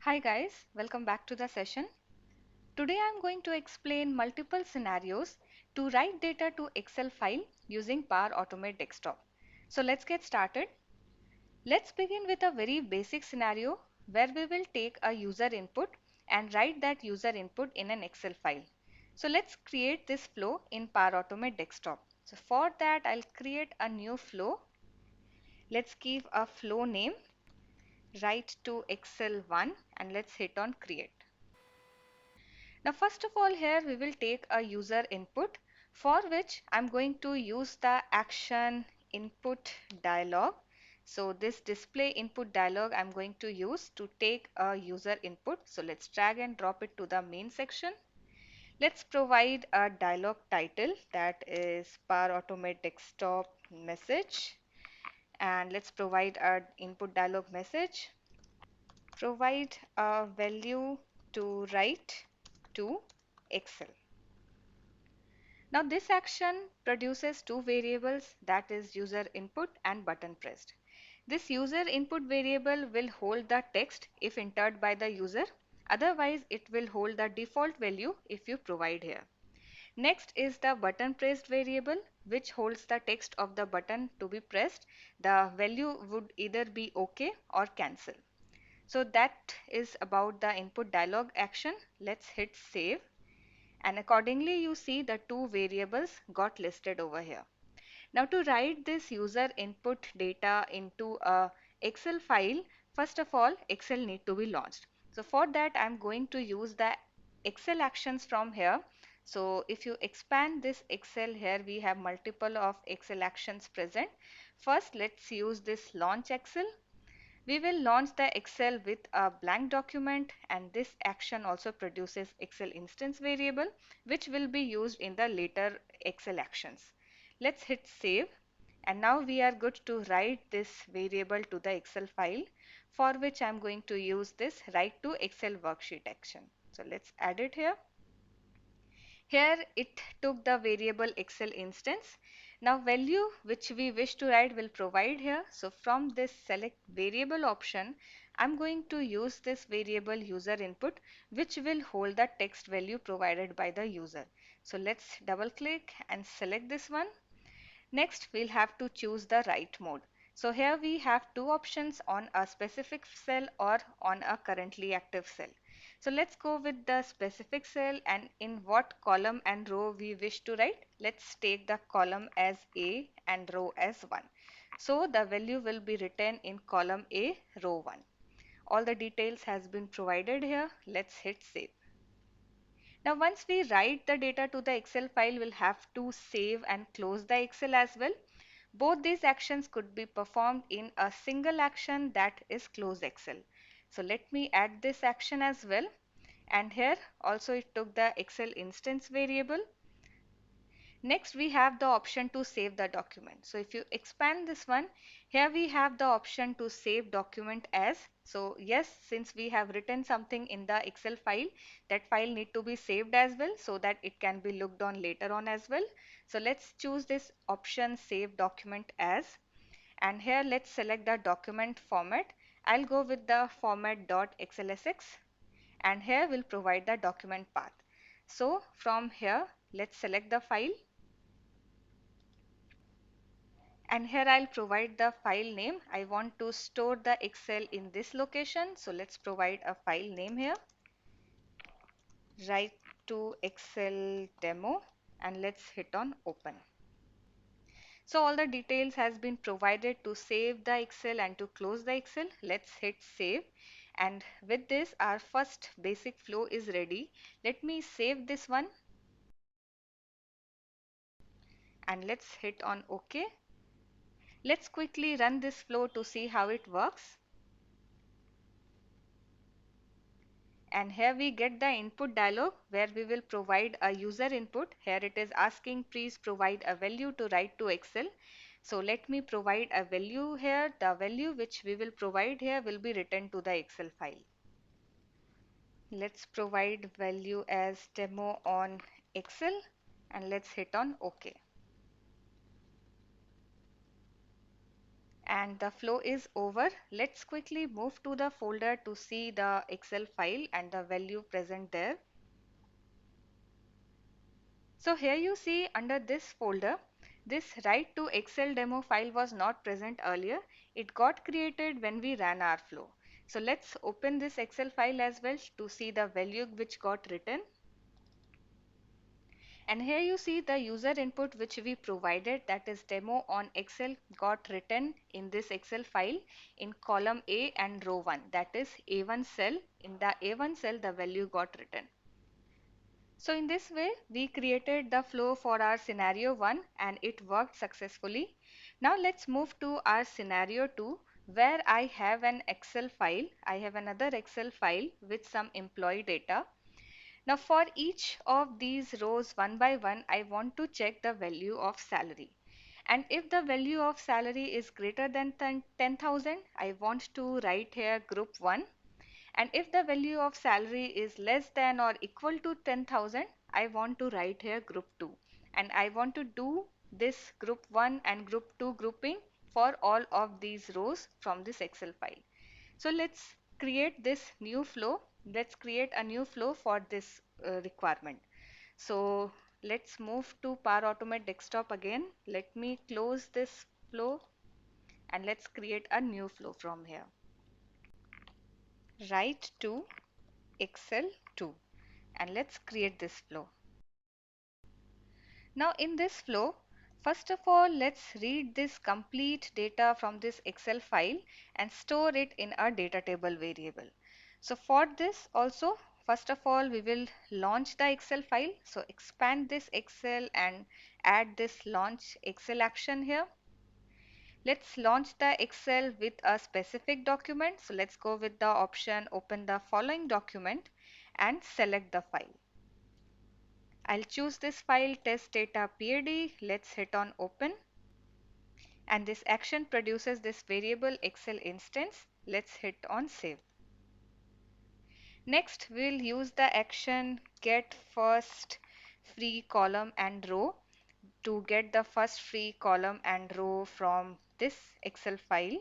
Hi guys, welcome back to the session. Today I'm going to explain multiple scenarios to write data to Excel file using Power Automate Desktop. So let's get started. Let's begin with a very basic scenario where we will take a user input and write that user input in an Excel file. So let's create this flow in Power Automate Desktop. So for that I'll create a new flow. Let's give a flow name, write to Excel 1 and let's hit on create. Now first of all here we will take a user input for which I'm going to use the action input dialog. So this display input dialog I'm going to use to take a user input. So let's drag and drop it to the main section. Let's provide a dialog title that is Power Automate Desktop message, and let's provide our input dialog message. Provide a value to write to Excel. Now this action produces two variables, that is user input and button pressed. This user input variable will hold the text if entered by the user, otherwise it will hold the default value if you provide here. Next is the button pressed variable which holds the text of the button to be pressed. The value would either be OK or cancel. So that is about the input dialog action. Let's hit save. And accordingly you see the two variables got listed over here. Now to write this user input data into a Excel file, first of all Excel need to be launched. So for that I'm going to use the Excel actions from here. So if you expand this Excel, here we have multiple of Excel actions present. First let's use this launch Excel. We will launch the Excel with a blank document, and this action also produces Excel instance variable which will be used in the later Excel actions. Let's hit save, and now we are good to write this variable to the Excel file, for which I am going to use this write to Excel worksheet action. So let's add it here. Here it took the variable Excel instance. Now value which we wish to write will provide here. So from this select variable option, I'm going to use this variable user input which will hold the text value provided by the user. So let's double click and select this one. Next we'll have to choose the write mode. So here we have two options, on a specific cell or on a currently active cell. So let's go with the specific cell, and in what column and row we wish to write. Let's take the column as A and row as 1. So the value will be written in column A, row 1. All the details has been provided here. Let's hit save. Now once we write the data to the Excel file, we'll have to save and close the Excel as well. Both these actions could be performed in a single action, that is close Excel. So let me add this action as well, and here also it took the Excel instance variable. Next we have the option to save the document. So if you expand this one, here we have the option to save document as. So yes, since we have written something in the Excel file, that file need to be saved as well so that it can be looked on later on as well. So let's choose this option save document as, and here let's select the document format. I'll go with the format .xlsx, and here we'll provide the document path. So from here let's select the file, and here I'll provide the file name. I want to store the Excel in this location, so let's provide a file name here, write to Excel demo, and let's hit on open. So all the details has been provided to save the Excel and to close the Excel. Let's hit save, and with this our first basic flow is ready. Let me save this one and let's hit on OK. Let's quickly run this flow to see how it works. And here we get the input dialog where we will provide a user input. Here it is asking please provide a value to write to Excel. So let me provide a value here. The value which we will provide here will be written to the Excel file. Let's provide value as demo on Excel, and let's hit on OK. and the flow is over. Let's quickly move to the folder to see the Excel file and the value present there. So here you see under this folder, this write to Excel demo file was not present earlier. It got created when we ran our flow. So let's open this Excel file as well to see the value which got written. And here you see the user input which we provided, that is demo on Excel, got written in this Excel file in column A and row 1, that is A1 cell. In the A1 cell the value got written. So in this way we created the flow for our scenario 1 and it worked successfully. Now let's move to our scenario 2, where I have an Excel file. I have another Excel file with some employee data. Now for each of these rows one by one, I want to check the value of salary. And if the value of salary is greater than 10,000, I want to write here group 1. And if the value of salary is less than or equal to 10,000, I want to write here group 2. And I want to do this group 1 and group 2 grouping for all of these rows from this Excel file. So let's create this new flow. Let's create a new flow for this requirement. So let's move to Power Automate Desktop again. Let me close this flow and let's create a new flow from here. Write to Excel 2 and let's create this flow. Now in this flow, first of all, let's read this complete data from this Excel file and store it in a data table variable. So for this also, first of all, we will launch the Excel file. So expand this Excel and add this launch Excel action here. Let's launch the Excel with a specific document. So let's go with the option open the following document and select the file. I'll choose this file test data PAD. Let's hit on open. And this action produces this variable Excel instance. Let's hit on save. Next, we'll use the action get first free column and row to get the first free column and row from this Excel file.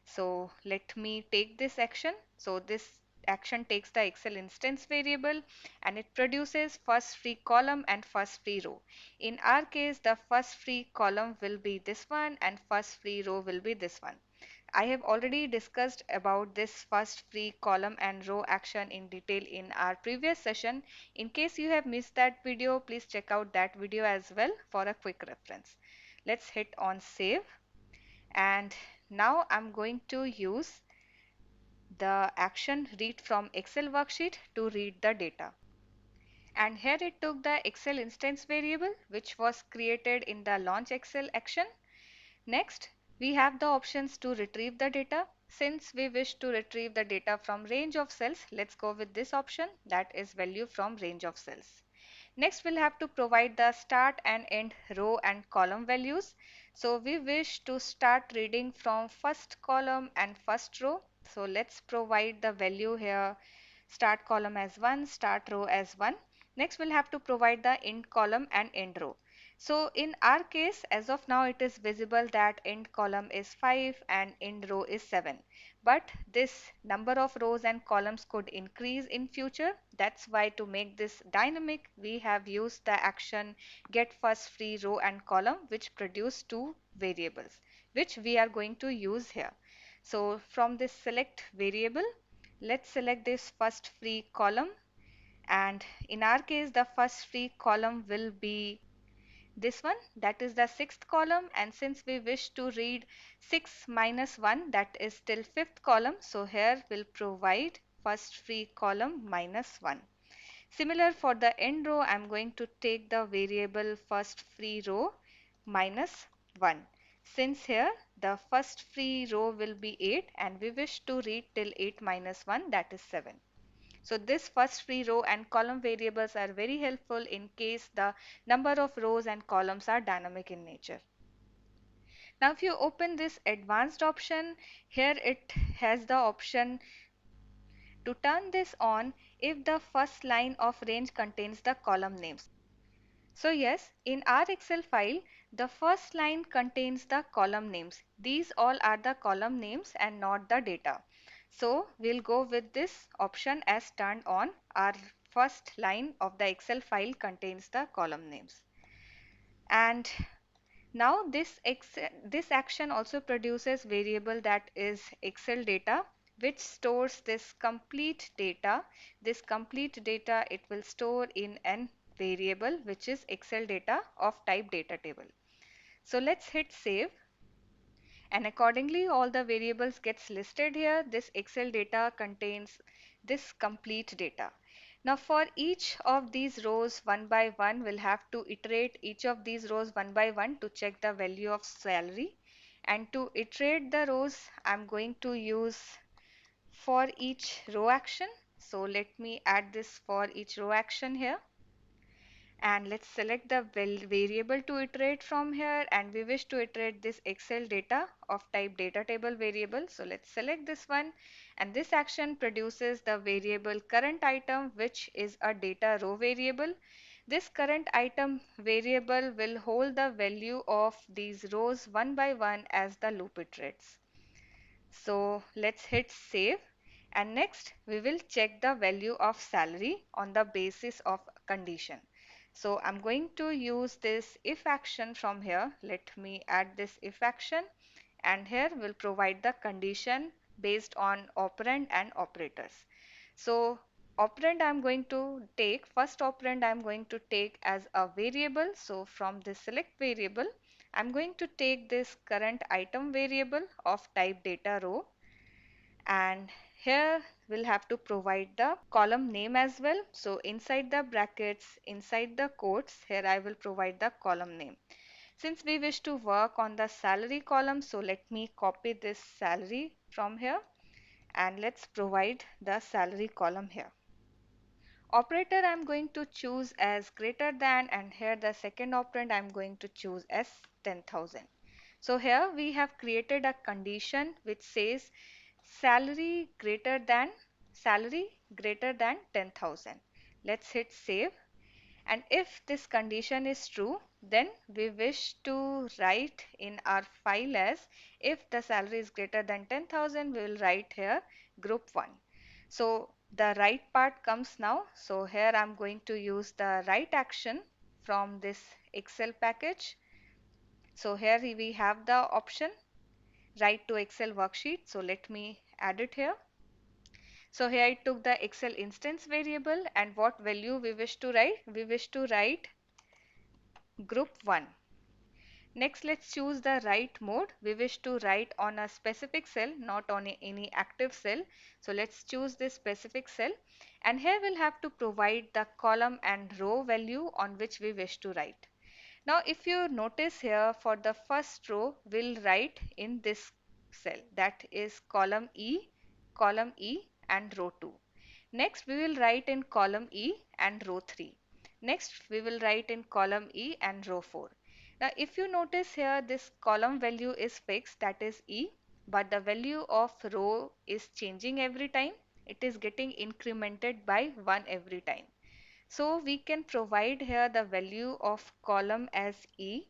So let me take this action. So this action takes the Excel instance variable and it produces first free column and first free row. In our case, the first free column will be this one and first free row will be this one. I have already discussed about this first free column and row action in detail in our previous session. In case you have missed that video, please check out that video as well for a quick reference. Let's hit on save. And now I'm going to use the action read from Excel worksheet to read the data. And here it took the Excel instance variable which was created in the launch Excel action. Next, we have the options to retrieve the data. Since we wish to retrieve the data from range of cells, let's go with this option, that is value from range of cells. Next, we'll have to provide the start and end row and column values. So we wish to start reading from first column and first row. So let's provide the value here, start column as 1, start row as 1. Next, we'll have to provide the end column and end row. So in our case, as of now, it is visible that end column is 5 and end row is 7. But this number of rows and columns could increase in future. That's why to make this dynamic, we have used the action get first free row and column which produce two variables, which we are going to use here. So from this select variable, let's select this first free column. And in our case, the first free column will be this one, that is the sixth column, and since we wish to read 6 minus 1, that is still fifth column, so here we'll provide first free column minus 1. Similar for the end row, I'm going to take the variable first free row minus 1. Since here the first free row will be 8 and we wish to read till 8 minus 1, that is 7. So this first free row and column variables are very helpful in case the number of rows and columns are dynamic in nature. Now if you open this advanced option, here it has the option to turn this on if the first line of range contains the column names. So yes, in our Excel file, the first line contains the column names. These all are the column names and not the data. So we'll go with this option as turned on. Our first line of the Excel file contains the column names. And now this action also produces variable that is Excel data, which stores this complete data. This complete data it will store in an variable which is Excel data of type data table. So let's hit save, and accordingly all the variables gets listed here. This Excel data contains this complete data. Now for each of these rows one by one, we'll have to iterate each of these rows one by one to check the value of salary. And to iterate the rows, I'm going to use for each row action. So let me add this for each row action here, and let's select the variable to iterate from here, and we wish to iterate this Excel data of type data table variable. So let's select this one, and this action produces the variable current item, which is a data row variable. This current item variable will hold the value of these rows one by one as the loop iterates. So let's hit save, and next we will check the value of salary on the basis of condition. So I'm going to use this if action from here. Let me add this if action, and here we'll provide the condition based on operand and operators. So operand I'm going to take, first operand I'm going to take as a variable. So from this select variable, I'm going to take this current item variable of type data row, and here we'll have to provide the column name as well. So inside the brackets, inside the quotes, here I will provide the column name. Since we wish to work on the salary column, so let me copy this salary from here, and let's provide the salary column here. Operator I'm going to choose as greater than, and here the second operand I'm going to choose as 10,000. So here we have created a condition which says salary greater than 10,000. Let's hit save, and if this condition is true, then we wish to write in our file as if the salary is greater than 10,000, we will write here group 1. So the write part comes now. So here I'm going to use the write action from this Excel package. So here we have the option write to Excel worksheet. So let me add it here. So here I took the Excel instance variable, and what value we wish to write? We wish to write group 1. Next, let's choose the write mode. We wish to write on a specific cell, not on any active cell. So let's choose this specific cell, and here we'll have to provide the column and row value on which we wish to write. Now if you notice here, for the first row we'll write in this cell, that is column E and row 2. Next we will write in column E and row 3. Next we will write in column E and row 4. Now if you notice here, this column value is fixed, that is E, but the value of row is changing every time. It is getting incremented by 1 every time. So we can provide here the value of column as E.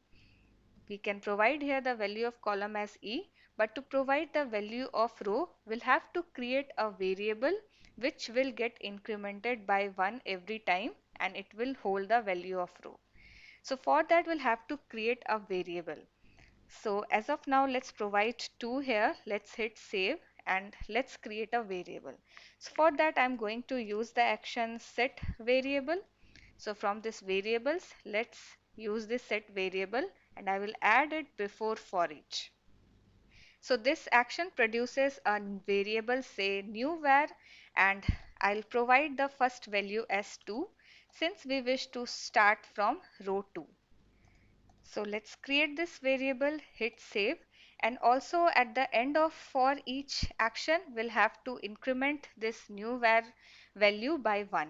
We can provide here the value of column as E, but to provide the value of row, we'll have to create a variable which will get incremented by 1 every time, and it will hold the value of row. So for that we'll have to create a variable. So as of now, let's provide 2 here. Let's hit save, and let's create a variable. So for that I'm going to use the action set variable. So from this variables, let's use this set variable, and I will add it before for each. So this action produces a variable, say new var, and I'll provide the first value as 2 since we wish to start from row 2. So let's create this variable, hit save, and also at the end of for each action we'll have to increment this new var value by 1.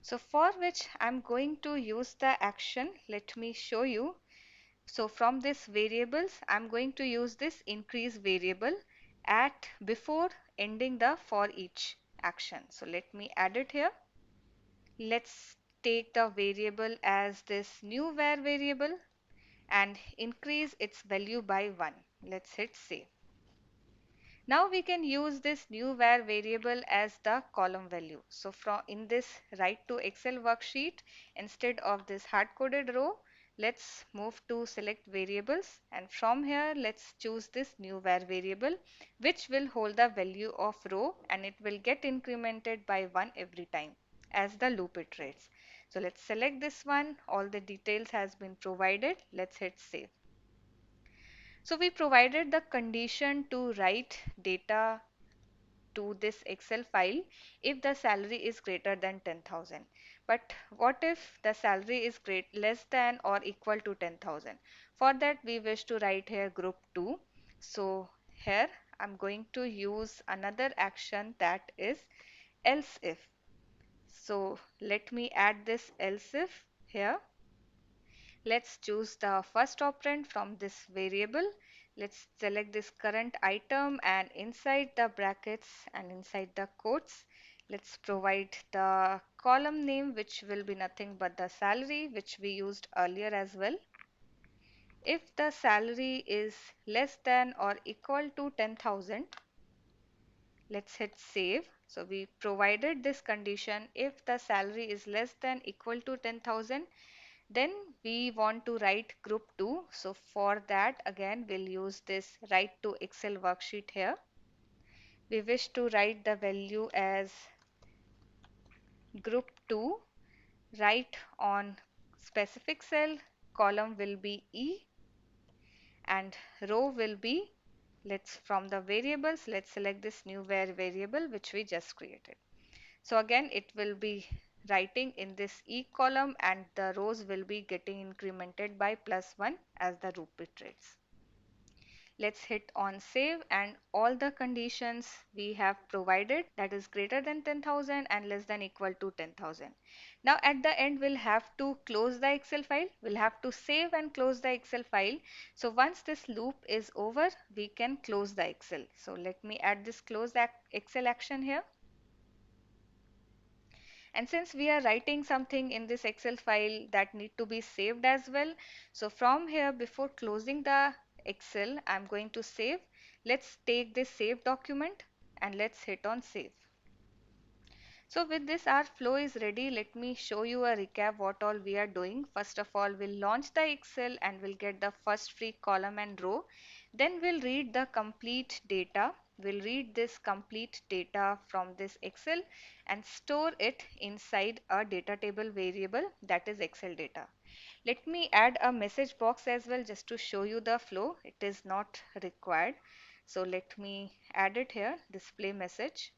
So for which I'm going to use the action, let me show you. So from this variables I'm going to use this increase variable at before ending the for each action. So let me add it here. Let's take the variable as this new var variable and increase its value by 1. Let's hit save. Now we can use this new var variable as the column value. So from in this write to Excel worksheet, instead of this hard-coded row, let's move to select variables, and from here let's choose this new var variable, which will hold the value of row, and it will get incremented by 1 every time as the loop iterates. So let's select this one. All the details has been provided. Let's hit save. So we provided the condition to write data to this Excel file if the salary is greater than 10,000. But what if the salary is less than or equal to 10,000? For that we wish to write here group 2. So here I'm going to use another action, that is else if. So let me add this else if here. Let's choose the first operand from this variable. Let's select this current item, and inside the brackets and inside the quotes, let's provide the column name, which will be nothing but the salary, which we used earlier as well. If the salary is less than or equal to 10,000, let's hit save. So we provided this condition if the salary is less than equal to 10,000. Then we want to write group 2. So for that again we'll use this write to Excel worksheet here. We wish to write the value as group 2. Write on specific cell, column will be E and row will be, let's from the variables, let's select this new var variable which we just created. So again it will be writing in this E column, and the rows will be getting incremented by +1 as the loop iterates. Let's hit on save, and all the conditions we have provided, that is greater than 10,000 and less than equal to 10,000. Now at the end we'll have to close the Excel file. We'll have to save and close the Excel file. So once this loop is over, we can close the Excel. So let me add this close Excel action here. And since we are writing something in this Excel file that need to be saved as well, so from here before closing the Excel, I'm going to save. Let's take this save document and let's hit on save. So with this our flow is ready. Let me show you a recap what all we are doing. First of all, we'll launch the Excel and we'll get the first free column and row. Then we'll read the complete data. We'll read this complete data from this Excel and store it inside a data table variable, that is Excel data. Let me add a message box as well just to show you the flow. It is not required. So let me add it here, display message.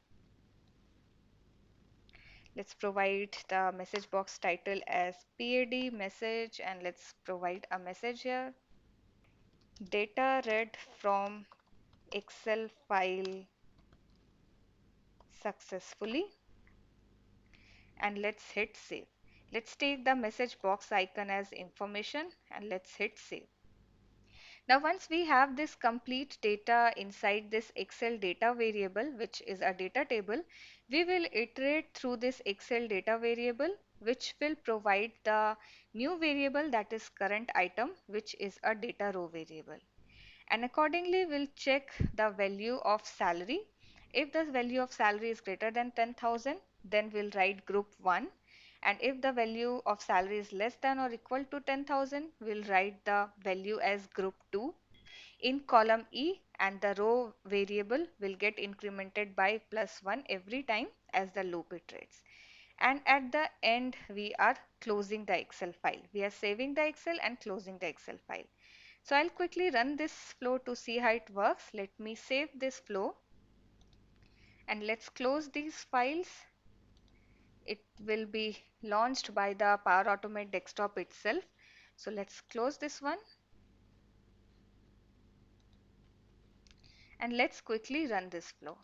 Let's provide the message box title as PAD message, and let's provide a message here. Data read from Excel file successfully, and let's hit save. Let's take the message box icon as information and let's hit save. Now once we have this complete data inside this Excel data variable, which is a data table, we will iterate through this Excel data variable, which will provide the new variable, that is current item, which is a data row variable. And accordingly we'll check the value of salary. If the value of salary is greater than 10,000, then we'll write group 1. And if the value of salary is less than or equal to 10,000, we'll write the value as group 2 in column E, and the row variable will get incremented by +1 every time as the loop iterates. And at the end we are closing the Excel file. We are saving the Excel and closing the Excel file. So I'll quickly run this flow to see how it works. Let me save this flow and let's close these files. It will be launched by the Power Automate desktop itself. So let's close this one and let's quickly run this flow.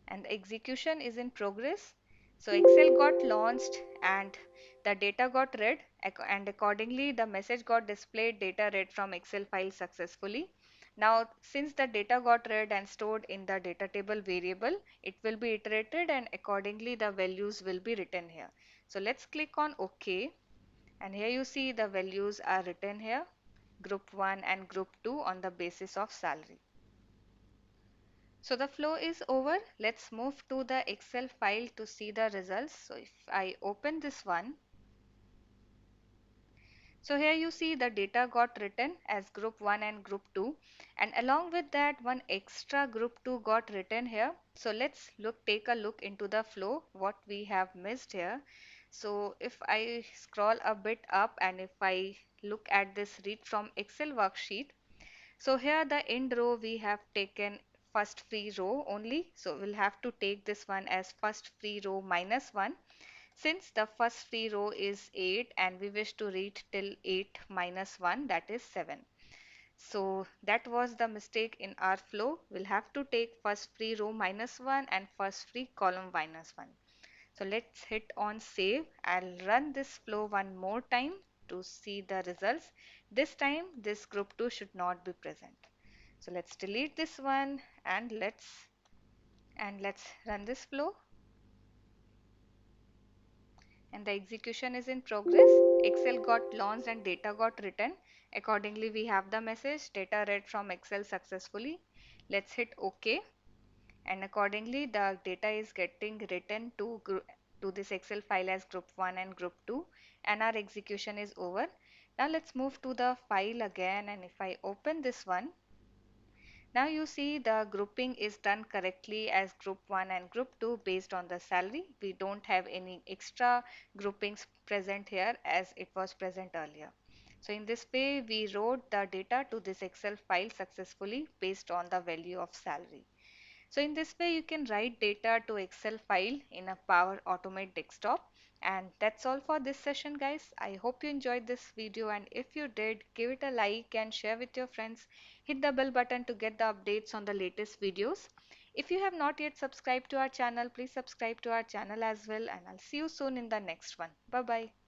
And the execution is in progress. So Excel got launched and the data got read, and accordingly the message got displayed, data read from Excel file successfully. Now, since the data got read and stored in the data table variable, it will be iterated and accordingly the values will be written here. So let's click on OK, and here you see the values are written here, group 1 and group 2 on the basis of salary. So the flow is over. Let's move to the Excel file to see the results. So if I open this one, so here you see the data got written as group 1 and group 2, and along with that one extra group 2 got written here. So let's take a look into the flow what we have missed here. So if I scroll a bit up and if I look at this read from Excel worksheet, so here the end row we have taken first free row only. So we'll have to take this one as first free row minus 1, since the first free row is 8 and we wish to read till 8 minus 1, that is 7. So that was the mistake in our flow. We'll have to take first free row minus 1 and first free column minus 1. So let's hit on save. I'll run this flow one more time to see the results. This time this group 2 should not be present. So let's delete this one and let's run this flow. And the execution is in progress. Excel got launched and data got written. Accordingly, we have the message data read from Excel successfully. Let's hit OK, and accordingly the data is getting written to this Excel file as group 1 and group 2, and our execution is over. Now let's move to the file again, and if I open this one, now you see the grouping is done correctly as group 1 and group 2 based on the salary. We don't have any extra groupings present here as it was present earlier. So in this way we wrote the data to this Excel file successfully based on the value of salary. So in this way you can write data to Excel file in a Power Automate desktop. And that's all for this session, guys. I hope you enjoyed this video, and if you did, give it a like and share with your friends. Hit the bell button to get the updates on the latest videos. If you have not yet subscribed to our channel, please subscribe to our channel as well, and I'll see you soon in the next one. Bye bye.